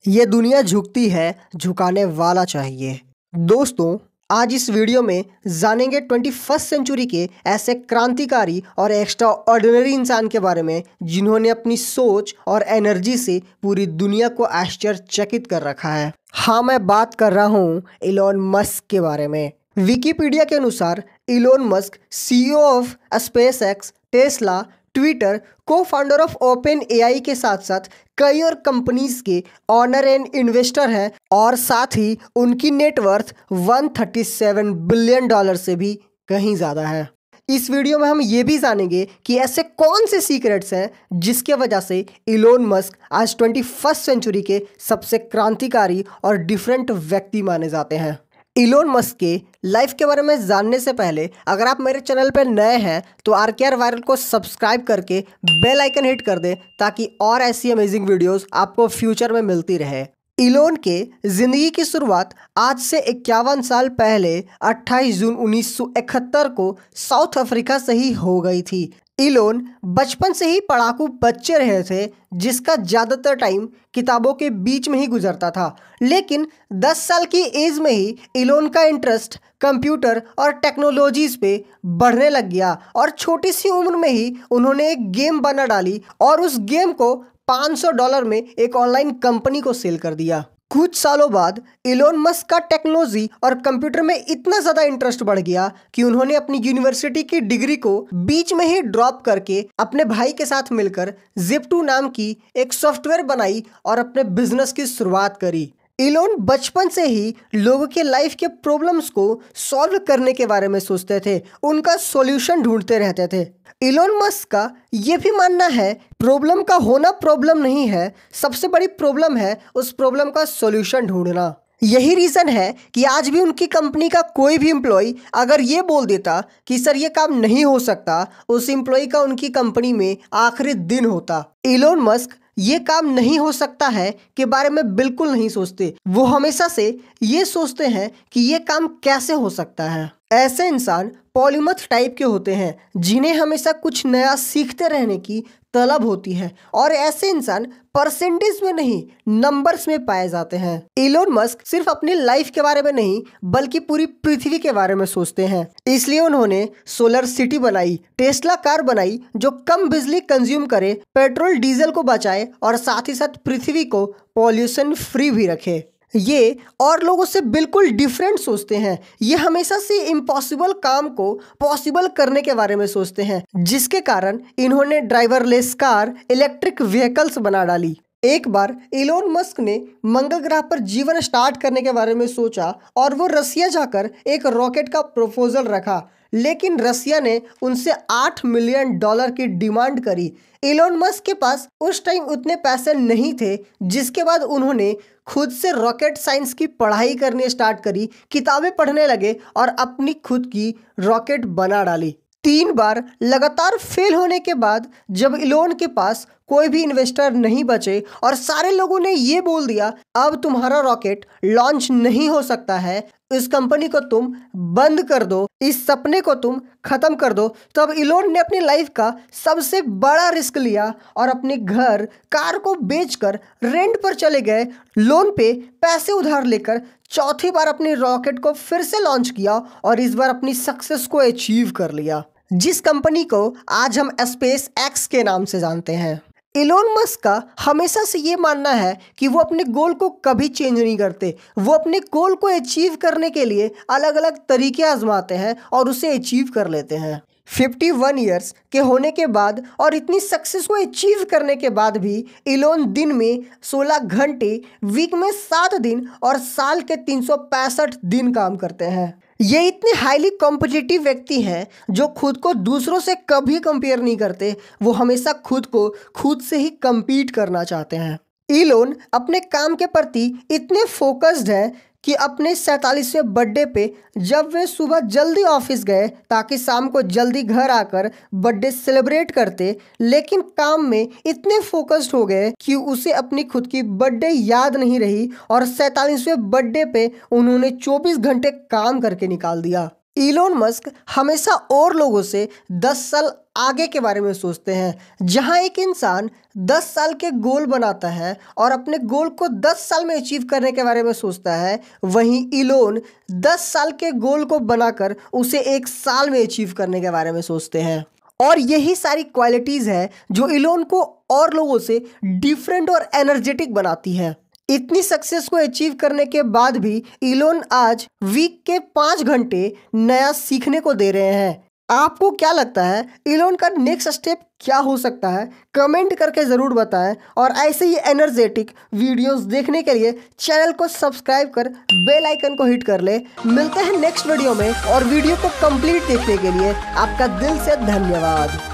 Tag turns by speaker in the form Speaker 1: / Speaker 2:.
Speaker 1: ये दुनिया झुकती है, झुकाने वाला चाहिए। दोस्तों, आज इस वीडियो में जानेंगे 21st सेंचुरी के ऐसे क्रांतिकारी और एक्स्ट्रा ऑर्डिनरी इंसान के बारे में जिन्होंने अपनी सोच और एनर्जी से पूरी दुनिया को आश्चर्यचकित कर रखा है। हाँ, मैं बात कर रहा हूँ इलोन मस्क के बारे में। विकिपीडिया के अनुसार Elon Musk CEO of SpaceX, Tesla, Twitter, को फाउंडर ऑफ ओपन एआई के साथ साथ कई और कंपनीज के ऑनर एंड इन्वेस्टर हैं और साथ ही उनकी नेटवर्थ 137 बिलियन डॉलर से भी कहीं ज़्यादा है। इस वीडियो में हम ये भी जानेंगे कि ऐसे कौन से सीक्रेट्स हैं जिसके वजह से इलोन मस्क आज 21st सेंचुरी के सबसे क्रांतिकारी और डिफरेंट व्यक्ति माने जाते हैं। इलोन मस्क के लाइफ के बारे में जानने से पहले अगर आप मेरे चैनल पर नए हैं तो RKR वायरल को सब्सक्राइब करके बेल आइकन हिट कर दें ताकि और ऐसी अमेजिंग वीडियोस आपको फ्यूचर में मिलती रहे। इलोन के जिंदगी की शुरुआत आज से 51 साल पहले 28 जून 1971 को साउथ अफ्रीका से ही हो गई थी। इलोन बचपन से ही पढ़ाकू बच्चे रहे थे जिसका ज़्यादातर टाइम किताबों के बीच में ही गुजरता था, लेकिन 10 साल की एज में ही इलोन का इंटरेस्ट कंप्यूटर और टेक्नोलॉजीज पे बढ़ने लग गया और छोटी सी उम्र में ही उन्होंने एक गेम बना डाली और उस गेम को $500 में एक ऑनलाइन कंपनी को सेल कर दिया। कुछ सालों बाद इलोन मस्क का टेक्नोलॉजी और कंप्यूटर में इतना ज़्यादा इंटरेस्ट बढ़ गया कि उन्होंने अपनी यूनिवर्सिटी की डिग्री को बीच में ही ड्रॉप करके अपने भाई के साथ मिलकर Zip2 नाम की एक सॉफ्टवेयर बनाई और अपने बिजनेस की शुरुआत करी। इलोन बचपन से ही लोगों के लाइफ के प्रॉब्लम्स को सॉल्व करने के बारे में सोचते थे, उनका सॉल्यूशन ढूंढते रहते थे। इलोन मस्क का ये भी मानना है प्रॉब्लम का होना प्रॉब्लम नहीं है, सबसे बड़ी प्रॉब्लम है उस प्रॉब्लम का सॉल्यूशन ढूंढना। यही रीज़न है कि आज भी उनकी कंपनी का कोई भी एम्प्लॉय अगर ये बोल देता कि सर ये काम नहीं हो सकता, उस एम्प्लॉय का उनकी कंपनी में आखिरी दिन होता। इलोन मस्क ये काम नहीं हो सकता है के बारे में बिल्कुल नहीं सोचते, वो हमेशा से ये सोचते हैं कि ये काम कैसे हो सकता है। ऐसे इंसान पॉलीमथ टाइप के होते हैं जिन्हें हमेशा कुछ नया सीखते रहने की तलब होती है और ऐसे इंसान परसेंटेज में नहीं नंबर्स में पाए जाते हैं। इलोन मस्क सिर्फ अपनी लाइफ के बारे में नहीं बल्कि पूरी पृथ्वी के बारे में सोचते हैं, इसलिए उन्होंने सोलर सिटी बनाई, टेस्ला कार बनाई जो कम बिजली कंज्यूम करे, पेट्रोल डीजल को बचाए और साथ ही साथ पृथ्वी को पॉल्यूशन फ्री भी रखे। ये और लोगों से बिल्कुल डिफरेंट सोचते हैं, ये हमेशा से इम्पॉसिबल काम को पॉसिबल करने के बारे में सोचते हैं, जिसके कारण इन्होंने ड्राइवरलेस कार, इलेक्ट्रिक व्हीकल्स बना डाली। एक बार इलोन मस्क ने मंगल ग्रह पर जीवन स्टार्ट करने के बारे में सोचा और वो रसिया जाकर एक रॉकेट का प्रपोजल रखा, लेकिन रसिया ने उनसे $8 मिलियन की डिमांड करी। इलोन मस्क के पास उस टाइम उतने पैसे नहीं थे, जिसके बाद उन्होंने खुद से रॉकेट साइंस की पढ़ाई करनी स्टार्ट करी, किताबें पढ़ने लगे और अपनी खुद की रॉकेट बना डाली। 3 बार लगातार फेल होने के बाद जब इलोन के पास कोई भी इन्वेस्टर नहीं बचे और सारे लोगों ने ये बोल दिया अब तुम्हारा रॉकेट लॉन्च नहीं हो सकता है, इस कंपनी को तुम बंद कर दो, इस सपने को तुम खत्म कर दो, तब इलोन ने अपनी लाइफ का सबसे बड़ा रिस्क लिया और अपने घर कार को बेचकर रेंट पर चले गए, लोन पे पैसे उधार लेकर चौथी बार अपनी रॉकेट को फिर से लॉन्च किया और इस बार अपनी सक्सेस को अचीव कर लिया, जिस कंपनी को आज हम स्पेस एक्स के नाम से जानते हैं। इलोन मस्क का हमेशा से ये मानना है कि वो अपने गोल को कभी चेंज नहीं करते, वो अपने गोल को अचीव करने के लिए अलग अलग तरीके आजमाते हैं और उसे अचीव कर लेते हैं। 51 ईयर्स के होने के बाद और इतनी सक्सेस को अचीव करने के बाद भी इलोन दिन में 16 घंटे, वीक में 7 दिन और साल के 365 दिन काम करते हैं। ये इतने हाईली कॉम्पिटिटिव व्यक्ति हैं जो खुद को दूसरों से कभी कंपेयर नहीं करते, वो हमेशा खुद को खुद से ही compete करना चाहते हैं। इलोन अपने काम के प्रति इतने फोकस्ड हैं कि अपने 47वें बर्थडे पे जब वे सुबह जल्दी ऑफिस गए ताकि शाम को जल्दी घर आकर बर्थडे सेलिब्रेट करते, लेकिन काम में इतने फोकस्ड हो गए कि उसे अपनी खुद की बर्थडे याद नहीं रही और 47वें बर्थडे पे उन्होंने 24 घंटे काम करके निकाल दिया। इलोन मस्क हमेशा और लोगों से 10 साल आगे के बारे में सोचते हैं। जहां एक इंसान 10 साल के गोल बनाता है और अपने गोल को 10 साल में अचीव करने के बारे में सोचता है, वहीं इलोन 10 साल के गोल को बनाकर उसे 1 साल में अचीव करने के बारे में सोचते हैं। और यही सारी क्वालिटीज है जो इलोन को और लोगों से डिफरेंट और एनर्जेटिक बनाती है। इतनी सक्सेस को अचीव करने के बाद भी इलोन आज वीक के 5 घंटे नया सीखने को दे रहे हैं। आपको क्या लगता है इलोन का नेक्स्ट स्टेप क्या हो सकता है? कमेंट करके ज़रूर बताएं और ऐसे ही एनर्जेटिक वीडियोस देखने के लिए चैनल को सब्सक्राइब कर बेल आइकन को हिट कर ले। मिलते हैं नेक्स्ट वीडियो में, और वीडियो को कंप्लीट देखने के लिए आपका दिल से धन्यवाद।